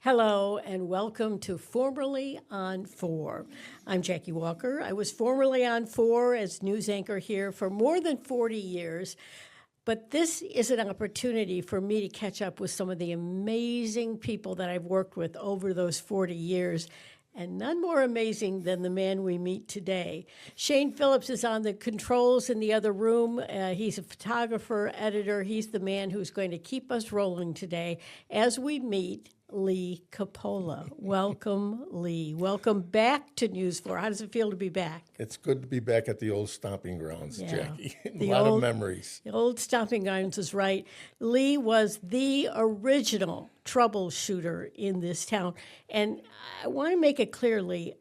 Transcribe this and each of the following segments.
Hello and welcome to Formerly on 4. I'm Jackie Walker. I was formerly on 4 as news anchor here for more than 40 years, but this is an opportunity for me to catch up with some of the amazing people that I've worked with over those 40 years, and none more amazing than the man we meet today. Shane Phillips is on the controls in the other room. He's a photographer, editor. He's the man who's going to keep us rolling today as we meet Lee Coppola. Welcome, Lee. Welcome back to News 4. How does it feel to be back? It's good to be back at the old stomping grounds, Yeah. Jackie. A lot of memories. The old stomping grounds is right. Lee was the original troubleshooter in this town. And I want to make it clear, Lee,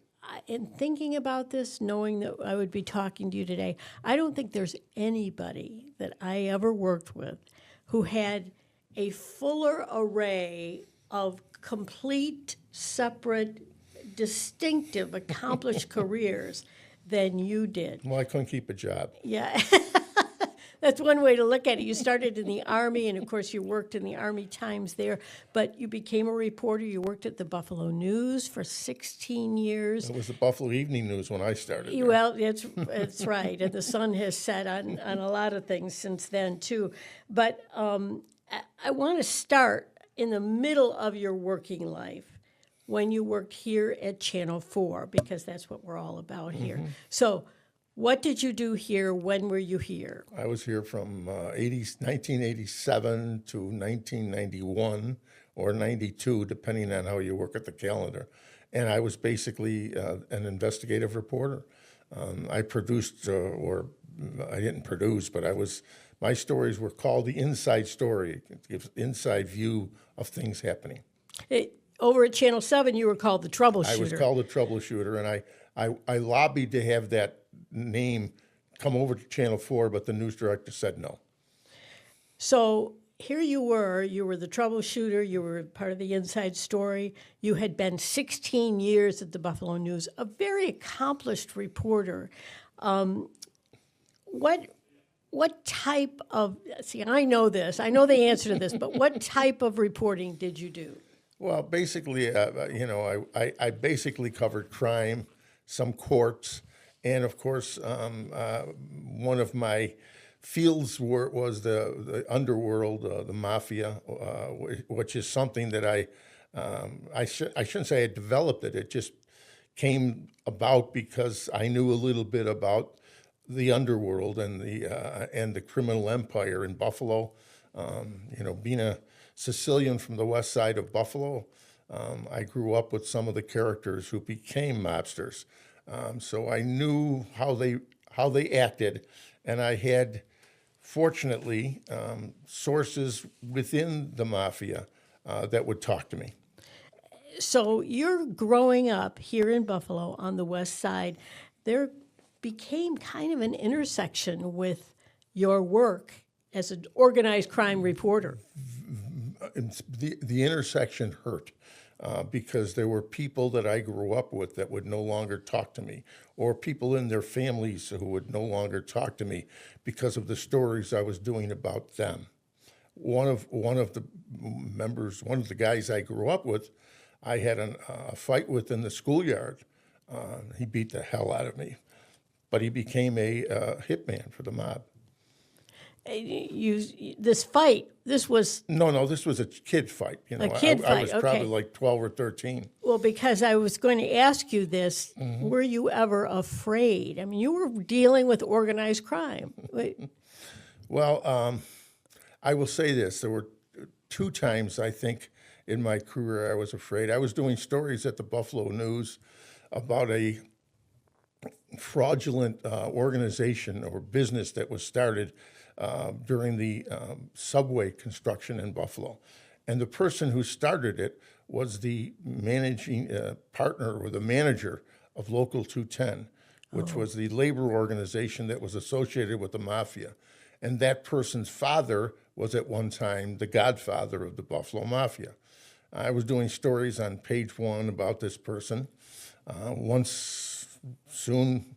in thinking about this, knowing that I would be talking to you today, I don't think there's anybody that I ever worked with who had a fuller array of complete, separate, distinctive, accomplished careers than you did. Well, I couldn't keep a job. Yeah. That's one way to look at it. You started in the Army, and of course you worked in the Army Times there, but you became a reporter. You worked at the Buffalo News for 16 years. It was the Buffalo Evening News when I started there. Well, it's right, and the sun has set on a lot of things since then, too. But I want to start in the middle of your working life when you worked here at Channel 4, because that's what we're all about here. So what did you do here? When were you here? I was here from 1987 to 1991 or 92, depending on how you work at the calendar. And I was basically an investigative reporter. I produced, or I didn't produce, but my stories were called the inside story. It gives inside view of things happening. Over at Channel 7, you were called the troubleshooter. I was called the troubleshooter, and I lobbied to have that name come over to Channel 4, but the news director said no. So here you were the troubleshooter, you were part of the inside story. You had been 16 years at the Buffalo News, a very accomplished reporter. What type of, I know the answer to this, but what type of reporting did you do? Well, basically, I basically covered crime, some courts, and of course, one of my fields was the underworld, the mafia, which is something that I shouldn't say I developed it. It just came about because I knew a little bit about the underworld and the criminal empire in Buffalo. Being a Sicilian from the west side of Buffalo, I grew up with some of the characters who became mobsters. So I knew how they acted, and I had, fortunately, sources within the mafia that would talk to me. So you're growing up here in Buffalo on the west side. There became kind of an intersection with your work as an organized crime reporter. The intersection hurt because there were people that I grew up with that would no longer talk to me, or people in their families who would no longer talk to me because of the stories I was doing about them. One of the guys I grew up with, I had a fight with in the schoolyard. He beat the hell out of me, but he became a hitman for the mob. This was... No, this was a kid fight. A kid fight, I was probably like 12 or 13. Well, because I was going to ask you this, were you ever afraid? I mean, you were dealing with organized crime. Well, I will say this. There were 2 times, I think, in my career I was afraid. I was doing stories at the Buffalo News about a fraudulent organization or business that was started during the subway construction in Buffalo. And the person who started it was the managing partner or the manager of Local 210, which was the labor organization that was associated with the mafia. And that person's father was at one time the godfather of the Buffalo Mafia. I was doing stories on Page 1 about this person. Once, soon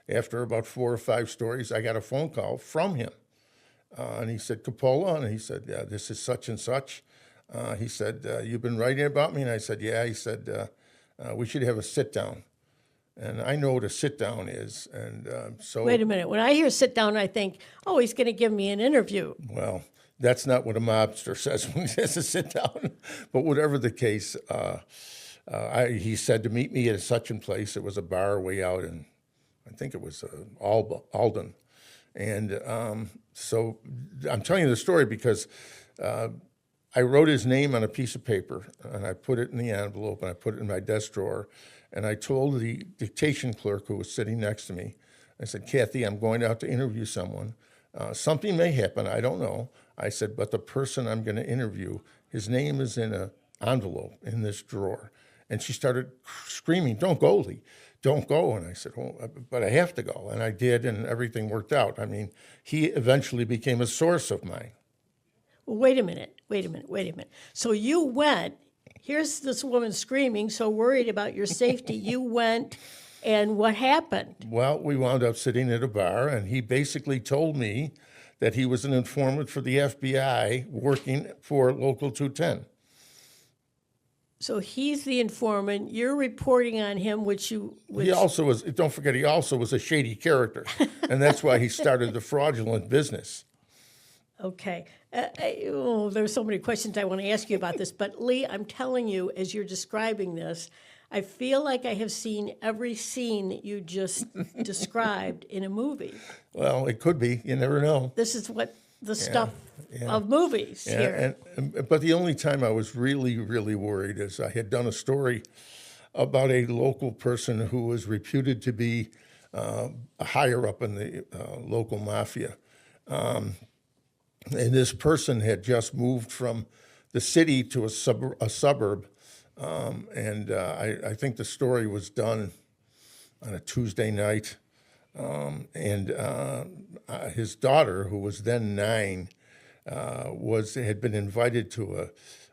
after about 4 or 5 stories, I got a phone call from him. And he said, Coppola, and he said, yeah, this is such and such. He said, "You've been writing about me?" And I said, "Yeah." He said, "We should have a sit down." And I know what a sit down is. And so, Wait a minute. When I hear sit down, I think, oh, he's going to give me an interview. well, that's not what a mobster says when he says a sit down. But whatever the case, he said to meet me at such and place. It was a bar way out in, I think it was Alden. And so I'm telling you the story because I wrote his name on a piece of paper, and I put it in the envelope, and I put it in my desk drawer. And I told the dictation clerk who was sitting next to me, I said, "Kathy, I'm going out to interview someone. Something may happen, I don't know." I said, "But the person I'm going to interview, his name is in an envelope in this drawer." And she started screaming, "Don't go, Lee, don't go." And I said, "Oh, but I have to go." And I did, and everything worked out. I mean, he eventually became a source of mine. Well, wait a minute. So you went, here's this woman screaming, so worried about your safety. You went, and what happened? Well, we wound up sitting at a bar, and he basically told me that he was an informant for the FBI working for Local 210. So he's the informant. You're reporting on him, He also was, don't forget, he also was a shady character, and that's why he started the fraudulent business. Okay. There's so many questions I want to ask you about this, but Lee, I'm telling you, as you're describing this, I feel like I have seen every scene that you just described in a movie. Well, it could be. You never know. This is what the stuff of movies here. But the only time I was really, really worried is I had done a story about a local person who was reputed to be a higher up in the local mafia. And this person had just moved from the city to a suburb. I think the story was done on a Tuesday night. His daughter, who was then 9, had been invited to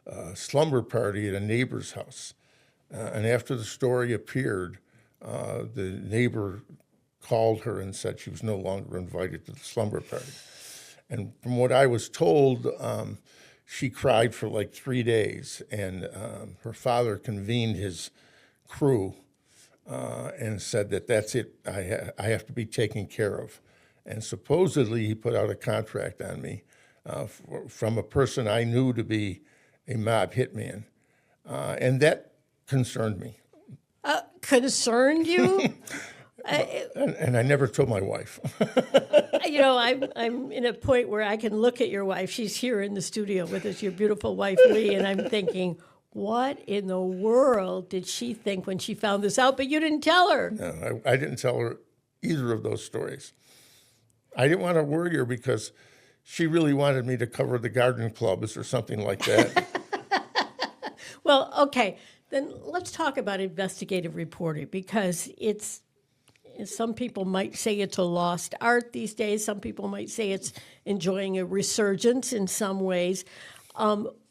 a slumber party at a neighbor's house. And after the story appeared, the neighbor called her and said she was no longer invited to the slumber party. And from what I was told, she cried for like 3 days, and her father convened his crew and said that that's it, I have to be taken care of. And supposedly he put out a contract on me from a person I knew to be a mob hitman. And that concerned me. Concerned you? And I never told my wife. I'm in a point where I can look at your wife. She's here in the studio with us, your beautiful wife, Lee, and I'm thinking, what in the world did she think when she found this out? But you didn't tell her. No, I didn't tell her either of those stories. I didn't want to worry her because she really wanted me to cover the garden clubs or something like that. Well, okay, then let's talk about investigative reporting because some people might say it's a lost art these days. Some people might say it's enjoying a resurgence in some ways.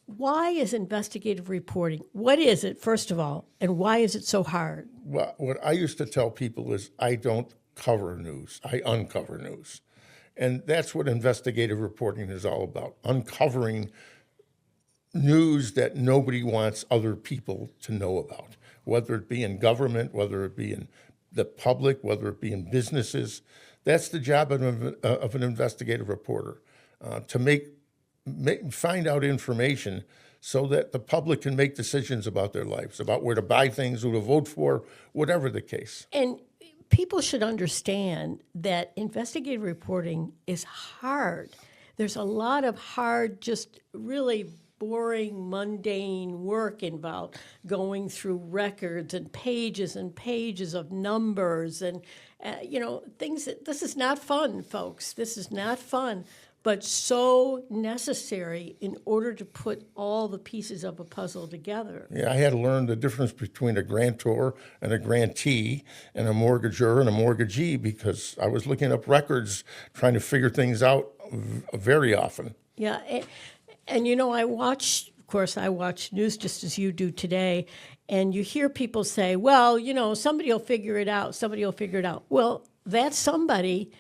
Why is investigative reporting? What is it, first of all, and why is it so hard? Well, what I used to tell people is I don't cover news, I uncover news. And that's what investigative reporting is all about, uncovering news that nobody wants other people to know about, whether it be in government, whether it be in the public, whether it be in businesses. That's the job of an investigative reporter, to find out information so that the public can make decisions about their lives, about where to buy things, who to vote for, whatever the case. And people should understand that investigative reporting is hard. There's a lot of hard, just really boring, mundane work involved, going through records and pages of numbers and, things this is not fun, folks. This is not fun, but so necessary in order to put all the pieces of a puzzle together. Yeah, I had to learn the difference between a grantor and a grantee and a mortgagor and a mortgagee because I was looking up records, trying to figure things out very often. Yeah, and I watch news just as you do today, and you hear people say, well, somebody will figure it out. Well, that somebody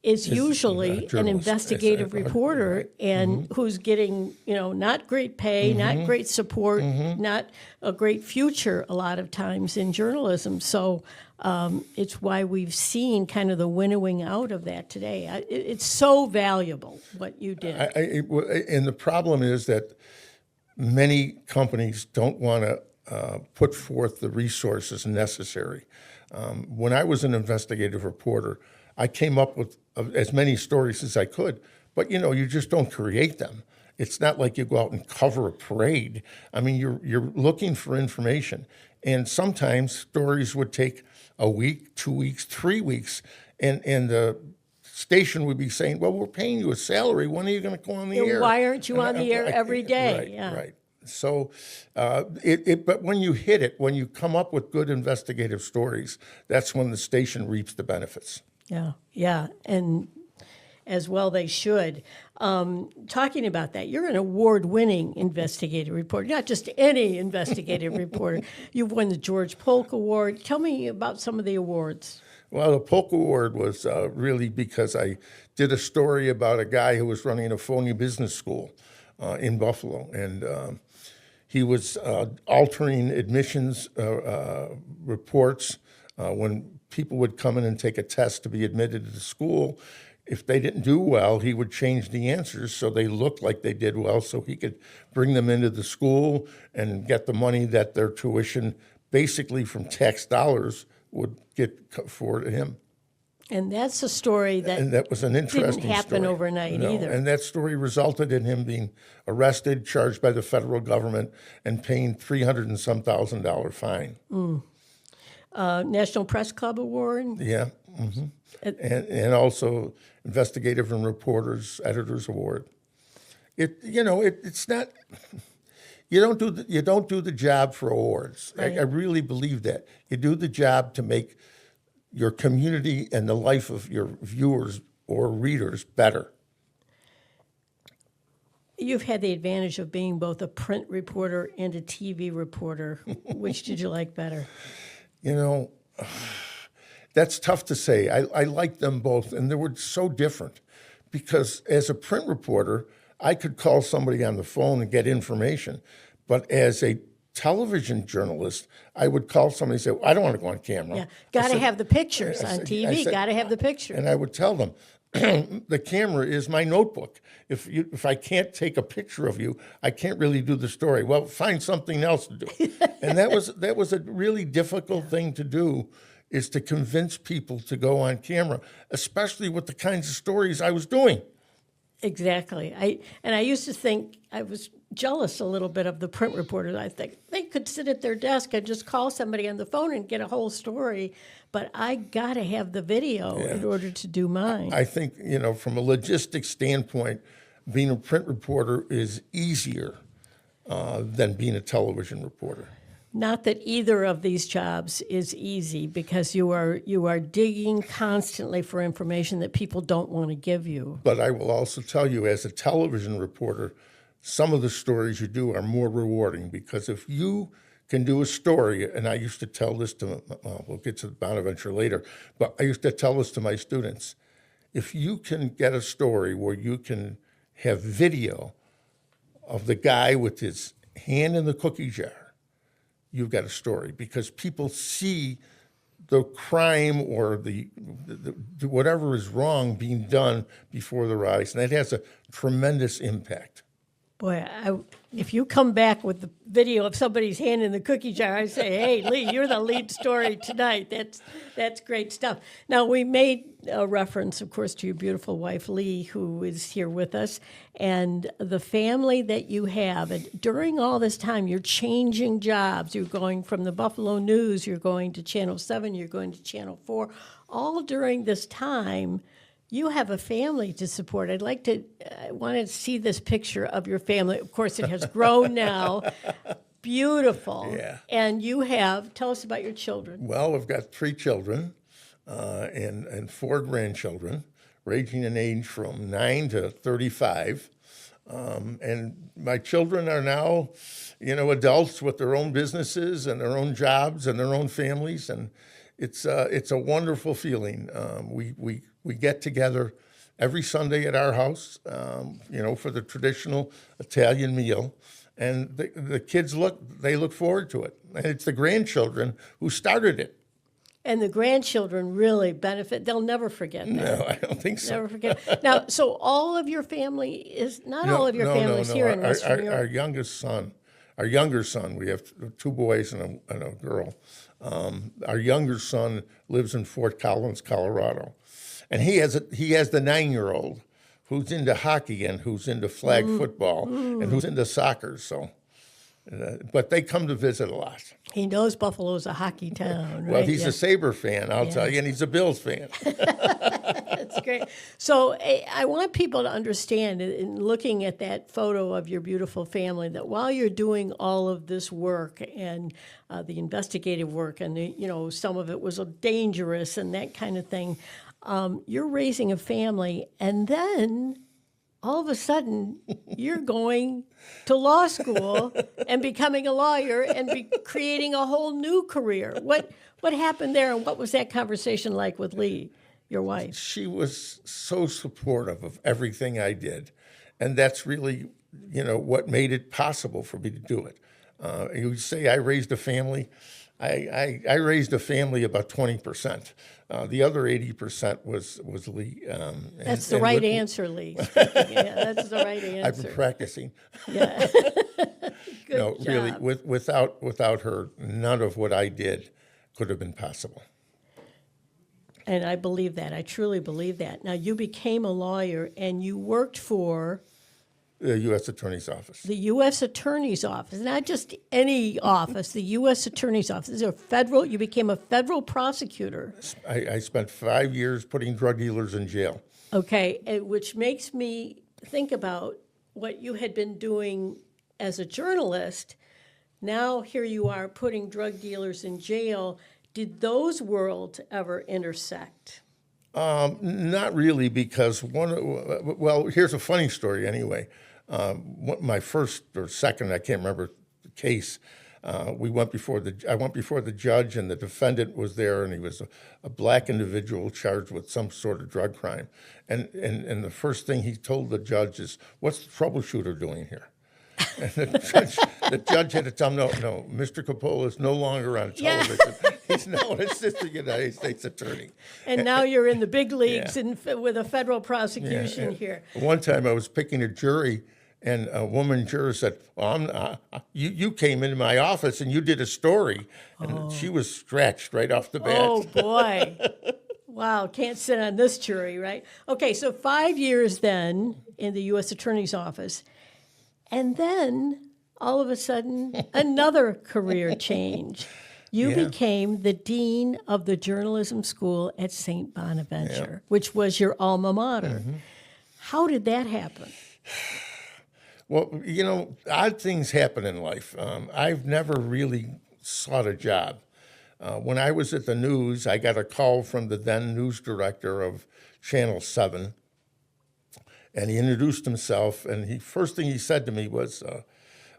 is usually an journalist. investigative reporter Right. and who's getting, not great pay, not great support, not a great future a lot of times in journalism. So it's why we've seen kind of the winnowing out of that today. It's so valuable what you did. And the problem is that many companies don't want to put forth the resources necessary. When I was an investigative reporter, I came up with as many stories as I could, but you just don't create them. It's not like you go out and cover a parade. I mean, you're looking for information, and sometimes stories would take a week, 2 weeks, 3 weeks, and the station would be saying, "Well, we're paying you a salary. When are you going to go on the air? Why aren't you on the air every day?" Right, Yeah. right. So, but when you hit it, when you come up with good investigative stories, that's when the station reaps the benefits. Yeah, and as well they should. Talking about that, you're an award-winning investigative reporter, not just any investigative reporter. You've won the George Polk Award. Tell me about some of the awards. Well, the Polk Award was really because I did a story about a guy who was running a phony business school in Buffalo, and he was altering admissions reports when people would come in and take a test to be admitted to the school. If they didn't do well, he would change the answers so they looked like they did well, so he could bring them into the school and get the money that their tuition, basically from tax dollars, would get for him. And that's a story And that was an interesting didn't happen story. overnight No, either. and that story resulted in him being arrested, charged by the federal government, and paying $300 and some thousand fine. National Press Club Award. Yeah. And also Investigative and Reporters Editors Award. It's not. You don't do the job for awards. Right. I really believe that. You do the job to make your community and the life of your viewers or readers better. You've had the advantage of being both a print reporter and a TV reporter. Which did you like better? That's tough to say. I like them both, and they were so different. Because as a print reporter, I could call somebody on the phone and get information. But as a television journalist, I would call somebody and say, I don't want to go on camera. Yeah, got to have the pictures on I TV. said- Got to have the pictures. And I would tell them, the camera is my notebook. If I can't take a picture of you, I can't really do the story. Well, find something else to do. And that was a really difficult thing to do, is to convince people to go on camera, especially with the kinds of stories I was doing. Exactly. I used to think, I was jealous a little bit of the print reporters. I think they could sit at their desk and just call somebody on the phone and get a whole story, but I got to have the video in order to do mine. I think, from a logistics standpoint, being a print reporter is easier than being a television reporter. Not that either of these jobs is easy, because you are digging constantly for information that people don't want to give you. But I will also tell you, as a television reporter, some of the stories you do are more rewarding, because if you can do a story, and I used to tell this to, we'll get to the Bonaventure later, but I used to tell this to my students, if you can get a story where you can have video of the guy with his hand in the cookie jar, you've got a story, because people see the crime or the whatever is wrong being done before their eyes, and that has a tremendous impact. Boy, if you come back with the video of somebody's hand in the cookie jar, I say, hey, Lee, you're the lead story tonight. That's great stuff. Now, we made a reference, of course, to your beautiful wife, Lee, who is here with us, and the family that you have. And during all this time, you're changing jobs. You're going from the Buffalo News, you're going to Channel 7, you're going to Channel 4. All during this time, you have a family to support. I want to see this picture of your family. Of course, it has grown now. Beautiful. Yeah. And tell us about your children. Well, I've got 3 children and 4 grandchildren, ranging in age from 9 to 35. And my children are now, adults with their own businesses and their own jobs and their own families. And it's a wonderful feeling. We We get together every Sunday at our house, for the traditional Italian meal. And the kids look forward to it. And it's the grandchildren who started it. And the grandchildren really benefit. They'll never forget that. No, I don't think so. Never forget. Now, so all of your family is, not all of your family's here in Western New York. Our younger son, we have 2 boys and a girl. Our younger son lives in Fort Collins, Colorado. And he has the 9-year-old who's into hockey and who's into flag football and who's into soccer. So, but they come to visit a lot. He knows Buffalo's a hockey town, right? Well, he's a Sabre fan, I'll tell you, and he's a Bills fan. That's great. So I want people to understand, in looking at that photo of your beautiful family, that while you're doing all of this work and the investigative work, and some of it was dangerous and that kind of thing, you're raising a family, and then all of a sudden you're going to law school and becoming a lawyer and creating a whole new career. What happened there, and what was that conversation like with Lee, your wife? She was so supportive of everything I did, and that's really, what made it possible for me to do it. You say I raised a family. I raised a family about 20%. The other 80% was Lee. That's the right answer, Lee. Yeah, that's the right answer. I've been practicing. Yeah. Good No, job. really, without her, none of what I did could have been possible. And I believe that. I truly believe that. Now, you became a lawyer, and you worked for The U.S. Attorney's Office. the U.S. Attorney's Office, not just any office, the U.S. Attorney's Office. You became a federal prosecutor. I spent 5 years putting drug dealers in jail. Okay, which makes me think about what you had been doing as a journalist. Now here you are putting drug dealers in jail. Did those worlds ever intersect? Not really, because here's a funny story anyway. My first or second, I can't remember, case, I went before the judge, and the defendant was there, and he was a black individual charged with some sort of drug crime. And the first thing he told the judge is, "What's the troubleshooter doing here?" And the judge had to tell him, no, Mr. Coppola is no longer on television. Yeah. He's now an assistant United States attorney. And now you're in the big leagues with a federal prosecution here. One time I was picking a jury, and a woman juror said, "Well, you came into my office and you did a story." And she was scratched right off the bat. Oh, boy. Wow, can't sit on this jury, right? Okay, so 5 years then in the U.S. Attorney's Office. And then, all of a sudden, another career change. You became the dean of the journalism school at St. Bonaventure, which was your alma mater. Mm-hmm. How did that happen? Well, odd things happen in life. I've never really sought a job. When I was at the news, I got a call from the then news director of Channel 7. And he introduced himself, and first thing he said to me was,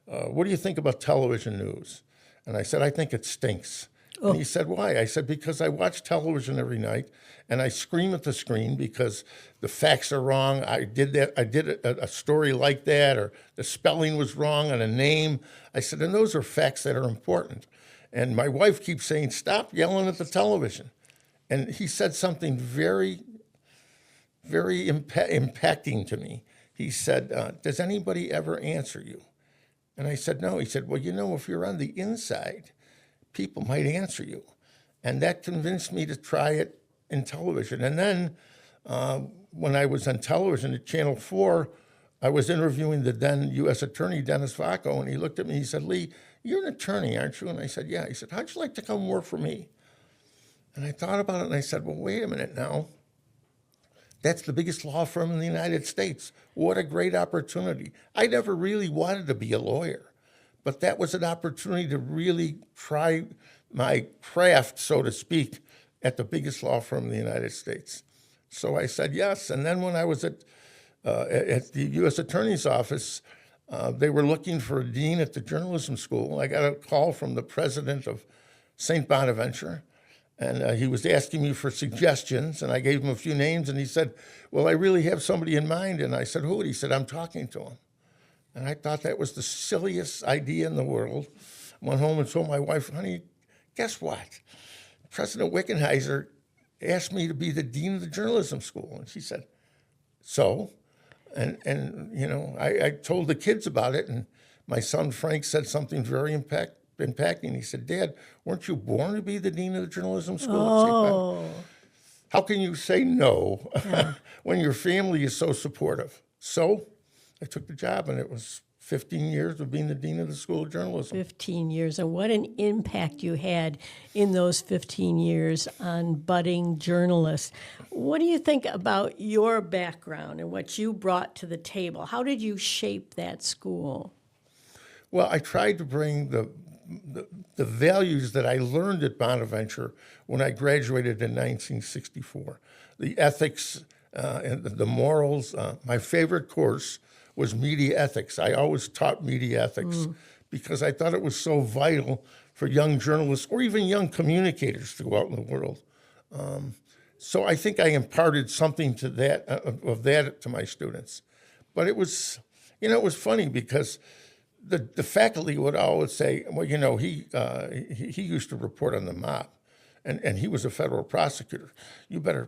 "What do you think about television news?" And I said, "I think it stinks." Oh. And he said, "Why?" I said, "Because I watch television every night, and I scream at the screen because the facts are wrong. I did a story like that, or the spelling was wrong on a name." I said, "And those are facts that are important." And my wife keeps saying, "Stop yelling at the television." And he said something very impacting to me. He said, "Does anybody ever answer you?" And I said, "No." He said, "Well, if you're on the inside, people might answer you." And that convinced me to try it in television. And then when I was on television at Channel 4, I was interviewing the then U.S. Attorney, Dennis Vacco, and he looked at me, he said, "Lee, you're an attorney, aren't you?" And I said, "Yeah." He said, "How'd you like to come work for me?" And I thought about it, and I said, "Well, wait a minute now. That's the biggest law firm in the United States. What a great opportunity." I never really wanted to be a lawyer, but that was an opportunity to really try my craft, so to speak, at the biggest law firm in the United States. So I said yes. And then when I was at the U.S. Attorney's Office, they were looking for a dean at the journalism school. I got a call from the president of St. Bonaventure, And he was asking me for suggestions, and I gave him a few names, and he said, well, I really have somebody in mind. And I said, who? And he said, I'm talking to him. And I thought that was the silliest idea in the world. I went home and told my wife, honey, guess what? President Wickenheiser asked me to be the dean of the journalism school. And she said, so? And you know, I told the kids about it, and my son Frank said something very impacting. He said, Dad, weren't you born to be the dean of the journalism school at St. Bonaventure? How can you say no when your family is so supportive? So I took the job, and it was 15 years of being the dean of the School of Journalism. 15 years, and what an impact you had in those 15 years on budding journalists. What do you think about your background and what you brought to the table? How did you shape that school? Well, I tried to bring the values that I learned at Bonaventure when I graduated in 1964. The ethics and the morals. My favorite course was media ethics. I always taught media ethics because I thought it was so vital for young journalists or even young communicators to go out in the world. So I think I imparted something to that of that to my students. But it was, you know, it was funny because the faculty would always say, well, you know, he used to report on the mob, and he was a federal prosecutor. You better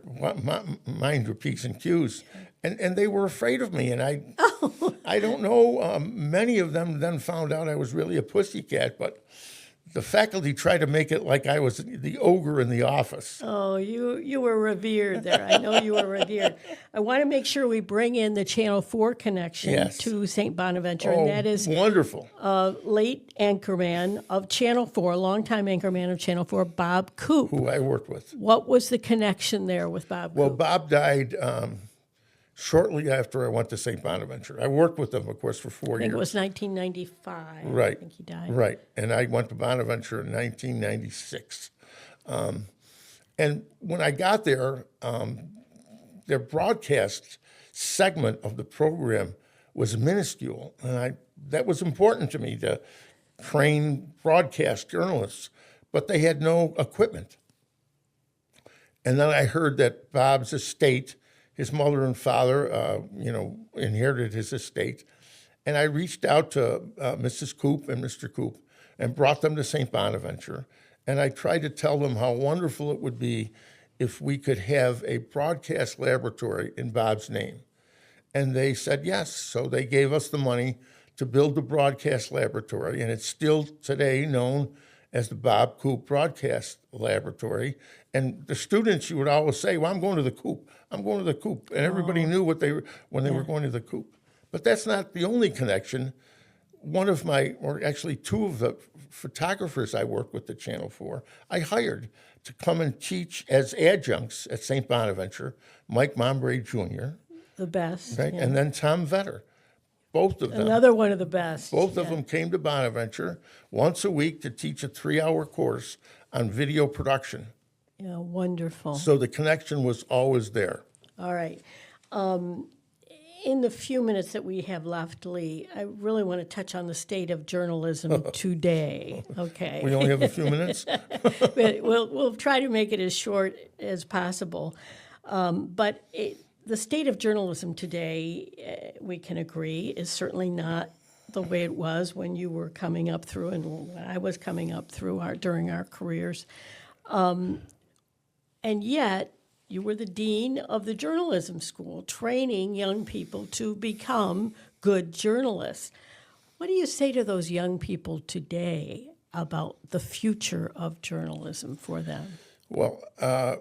mind your P's and Q's. And they were afraid of me, and I don't know, many of them then found out I was really a pussycat, but the faculty tried to make it like I was the ogre in the office. Oh, you were revered there. I know you were revered. I want to make sure we bring in the Channel 4 connection to St. Bonaventure, and that is wonderful. Late anchorman of Channel 4, longtime anchorman of Channel 4, Bob Coop. Who I worked with. What was the connection there with Bob Coop? Well, Bob died shortly after I went to St. Bonaventure. I worked with him, of course, for 4 years. I think it was 1995. Right. I think he died. Right. And I went to Bonaventure in 1996. And when I got there, their broadcast segment of the program was minuscule. And that was important to me, to train broadcast journalists. But they had no equipment. And then I heard that Bob's estate, his mother and father, inherited his estate. And I reached out to Mrs. Coop and Mr. Coop and brought them to St. Bonaventure. And I tried to tell them how wonderful it would be if we could have a broadcast laboratory in Bob's name. And they said yes. So they gave us the money to build the broadcast laboratory. And it's still today known as the Bob Coop Broadcast Laboratory. And the students, you would always say, well, I'm going to the Coop. I'm going to the Coop. And everybody knew what they were when they were going to the Coop. But that's not the only connection. One of my, or actually two of the photographers I worked with at Channel 4, I hired to come and teach as adjuncts at St. Bonaventure, Mike Mombre Jr. The best. Right? Yeah. And then Tom Vetter. Both of them. Another one of the best. Both of them came to Bonaventure once a week to teach a 3-hour course on video production. Yeah, wonderful. So the connection was always there. All right. In the few minutes that we have left, Lee, I really want to touch on the state of journalism today. Okay. We only have a few minutes? But we'll try to make it as short as possible. The state of journalism today, we can agree, is certainly not the way it was when you were coming up through and when I was coming up through during our careers. And yet, you were the dean of the journalism school, training young people to become good journalists. What do you say to those young people today about the future of journalism for them? Well,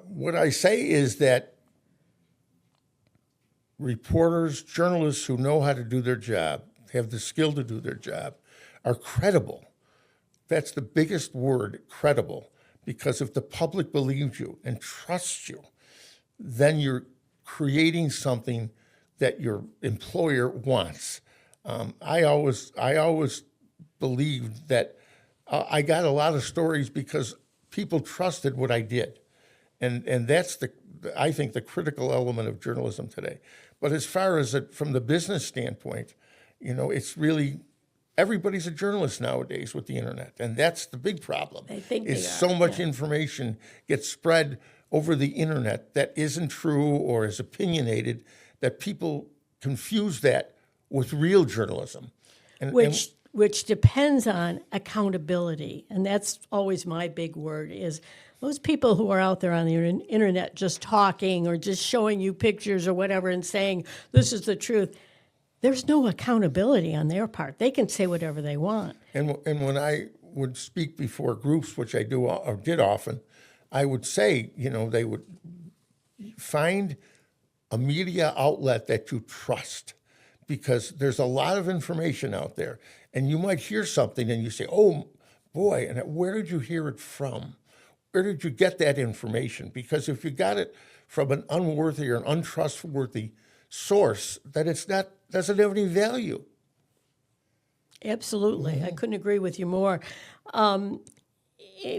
what I say is that reporters, journalists who know how to do their job, have the skill to do their job, are credible. That's the biggest word, credible, because if the public believes you and trusts you, then you're creating something that your employer wants. I always believed that I got a lot of stories because people trusted what I did. And that's I think the critical element of journalism today. But as far as from the business standpoint, it's really everybody's a journalist nowadays with the internet, and that's the big problem. They think is they are, so much yeah. information gets spread over the internet that isn't true or is opinionated, that people confuse that with real journalism. And Which depends on accountability, and that's always my big word. Is those people who are out there on the internet just talking or just showing you pictures or whatever and saying this is the truth. There's no accountability on their part. They can say whatever they want. And when I would speak before groups, which I do or did often, I would say, they would find a media outlet that you trust, because there's a lot of information out there, and you might hear something and you say, oh boy, and where did you hear it from? Where did you get that information? Because if you got it from an unworthy or an untrustworthy source, then doesn't have any value. Absolutely. I couldn't agree with you more.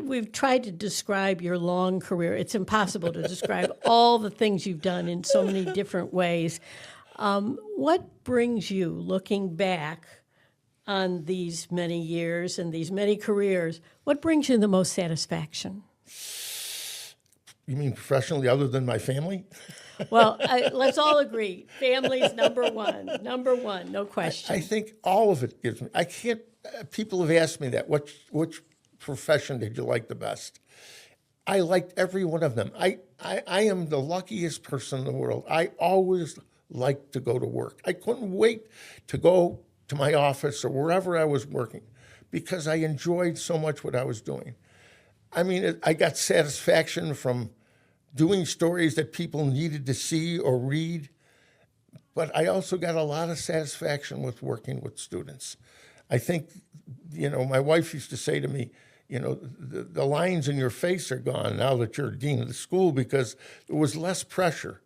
We've tried to describe your long career. It's impossible to describe all the things you've done in so many different ways. What brings you, looking back on these many years and these many careers, what brings you the most satisfaction? You mean professionally, other than my family? Well, let's all agree, family's number one, no question. I think all of it gives me. I can't. People have asked me that. Which profession did you like the best? I liked every one of them. I am the luckiest person in the world. I always liked to go to work. I couldn't wait to go to my office or wherever I was working, because I enjoyed so much what I was doing. I mean, I got satisfaction from doing stories that people needed to see or read, but I also got a lot of satisfaction with working with students. I think, my wife used to say to me, the lines in your face are gone now that you're dean of the school, because there was less pressure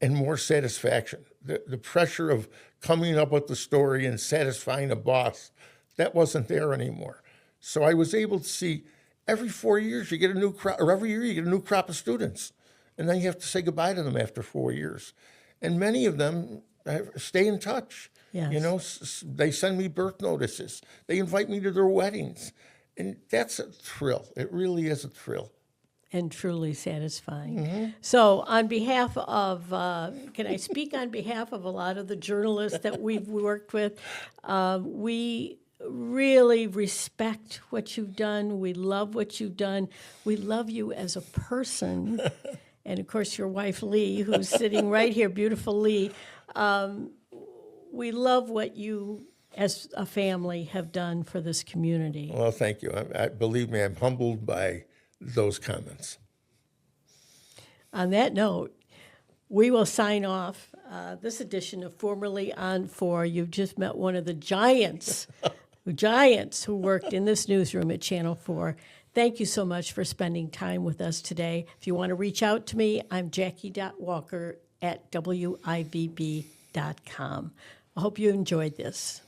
and more satisfaction. The pressure of coming up with the story and satisfying a boss, that wasn't there anymore. So I was able to see every 4 years you get a new crop, or every year you get a new crop of students, and then you have to say goodbye to them after 4 years. And many of them stay in touch. Yes. They send me birth notices. They invite me to their weddings. And that's a thrill. It really is a thrill. And truly satisfying. So on behalf of, can I speak on behalf of a lot of the journalists that we've worked with? We really respect what you've done. We love what you've done. We love you as a person. And of course, your wife, Lee, who's sitting right here, beautiful Lee. We love what you, as a family, have done for this community. Well, thank you. Believe me, I'm humbled by those comments. On that note, we will sign off this edition of Formerly on 4. You've just met one of the giants who worked in this newsroom at Channel 4. Thank you so much for spending time with us today. If you want to reach out to me, I'm Jackie.Walker at WIVB.com. I hope you enjoyed this.